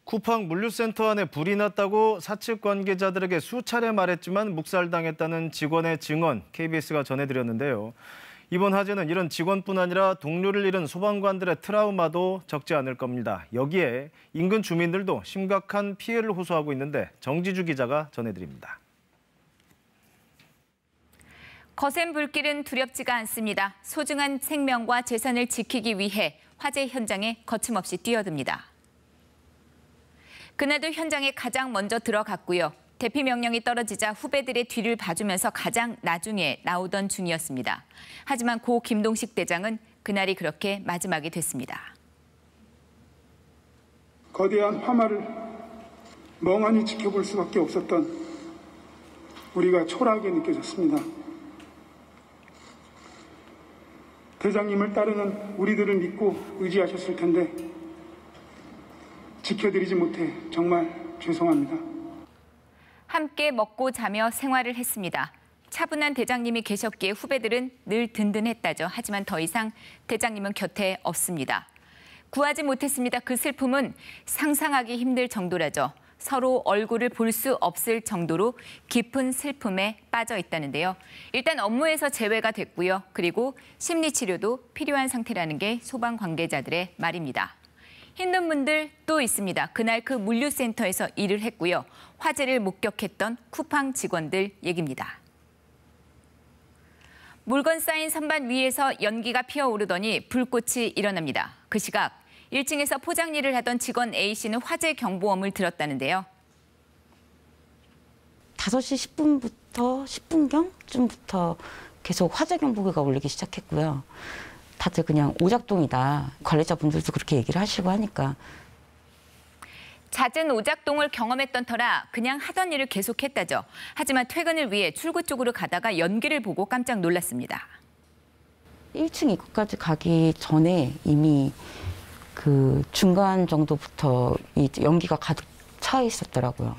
쿠팡 물류센터 안에 불이 났다고 사측 관계자들에게 수차례 말했지만 묵살당했다는 직원의 증언, KBS가 전해드렸는데요. 이번 화재는 이런 직원뿐 아니라 동료를 잃은 소방관들의 트라우마도 적지 않을 겁니다. 여기에 인근 주민들도 심각한 피해를 호소하고 있는데 정지주 기자가 전해드립니다. 거센 불길은 두렵지가 않습니다. 소중한 생명과 재산을 지키기 위해 화재 현장에 거침없이 뛰어듭니다. 그날도 현장에 가장 먼저 들어갔고요. 대피 명령이 떨어지자 후배들의 뒤를 봐주면서 가장 나중에 나오던 중이었습니다. 하지만 고 김동식 대장은 그날이 그렇게 마지막이 됐습니다. 거대한 화마를 멍하니 지켜볼 수밖에 없었던 우리가 초라하게 느껴졌습니다. 대장님을 따르는 우리들을 믿고 의지하셨을 텐데 지켜드리지 못해 정말 죄송합니다. 함께 먹고 자며 생활을 했습니다. 차분한 대장님이 계셨기에 후배들은 늘 든든했다죠. 하지만 더 이상 대장님은 곁에 없습니다. 구하지 못했습니다. 그 슬픔은 상상하기 힘들 정도라죠. 서로 얼굴을 볼 수 없을 정도로 깊은 슬픔에 빠져 있다는데요. 일단 업무에서 제외가 됐고요. 그리고 심리치료도 필요한 상태라는 게 소방 관계자들의 말입니다. 힘든 분들 또 있습니다. 그날 그 물류센터에서 일을 했고요. 화재를 목격했던 쿠팡 직원들 얘기입니다. 물건 쌓인 선반 위에서 연기가 피어오르더니 불꽃이 일어납니다. 그 시각 1층에서 포장 일을 하던 직원 A씨는 화재 경보음을 들었다는데요. 5시 10분부터 10분경쯤부터 계속 화재 경보기가 울리기 시작했고요. 다들 그냥 오작동이다. 관리자분들도 그렇게 얘기를 하시고 하니까. 잦은 오작동을 경험했던 터라 그냥 하던 일을 계속했다죠. 하지만 퇴근을 위해 출구 쪽으로 가다가 연기를 보고 깜짝 놀랐습니다. 1층 입구까지 가기 전에 이미 그 중간 정도부터 이 연기가 가득 차 있었더라고요.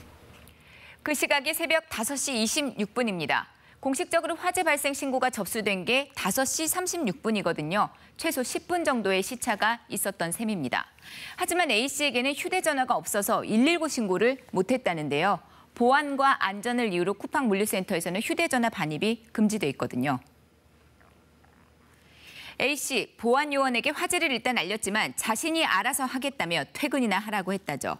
그 시각이 새벽 5시 26분입니다. 공식적으로 화재 발생 신고가 접수된 게 5시 36분이거든요. 최소 10분 정도의 시차가 있었던 셈입니다. 하지만 A씨에게는 휴대전화가 없어서 119 신고를 못했다는데요. 보안과 안전을 이유로 쿠팡 물류센터에서는 휴대전화 반입이 금지돼 있거든요. A씨, 보안 요원에게 화재를 일단 알렸지만 자신이 알아서 하겠다며 퇴근이나 하라고 했다죠.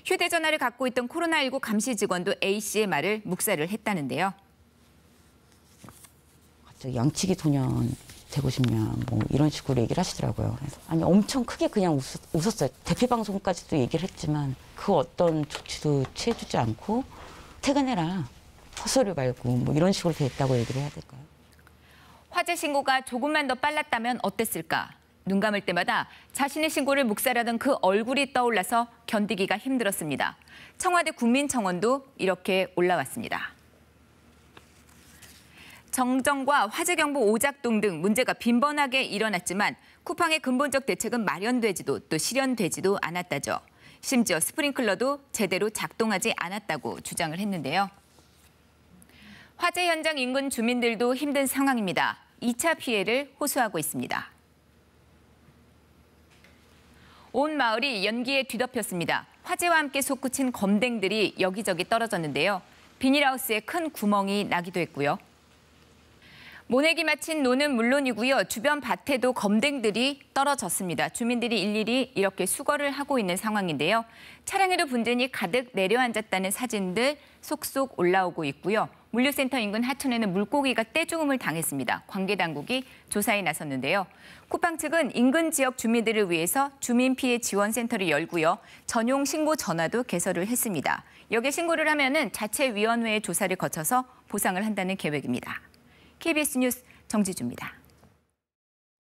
휴대전화를 갖고 있던 코로나19 감시 직원도 A씨의 말을 묵살을 했다는데요. 양치기 소년 되고 싶냐 뭐 이런 식으로 얘기를 하시더라고요. 그래서 아니 엄청 크게 그냥 웃었어요. 대피 방송까지도 얘기를 했지만 그 어떤 조치도 취해주지 않고 퇴근해라, 헛소리 말고 뭐 이런 식으로 됐다고 얘기를 해야 될까요? 화재 신고가 조금만 더 빨랐다면 어땠을까? 눈 감을 때마다 자신의 신고를 묵살하던 그 얼굴이 떠올라서 견디기가 힘들었습니다. 청와대 국민청원도 이렇게 올라왔습니다. 정정과 화재경보 오작동 등 문제가 빈번하게 일어났지만 쿠팡의 근본적 대책은 마련되지도 또 실현되지도 않았다죠. 심지어 스프링클러도 제대로 작동하지 않았다고 주장을 했는데요. 화재 현장 인근 주민들도 힘든 상황입니다. 2차 피해를 호소하고 있습니다. 온 마을이 연기에 뒤덮였습니다. 화재와 함께 솟구친 검댕들이 여기저기 떨어졌는데요. 비닐하우스에 큰 구멍이 나기도 했고요. 모내기 마친 노는 물론이고요. 주변 밭에도 검댕들이 떨어졌습니다. 주민들이 일일이 이렇게 수거를 하고 있는 상황인데요. 차량에도 분진이 가득 내려앉았다는 사진들 속속 올라오고 있고요. 물류센터 인근 하천에는 물고기가 떼죽음을 당했습니다. 관계 당국이 조사에 나섰는데요. 쿠팡 측은 인근 지역 주민들을 위해서 주민피해 지원센터를 열고요. 전용 신고 전화도 개설을 했습니다. 여기에 신고를 하면은 자체위원회의 조사를 거쳐서 보상을 한다는 계획입니다. KBS 뉴스 정지주입니다.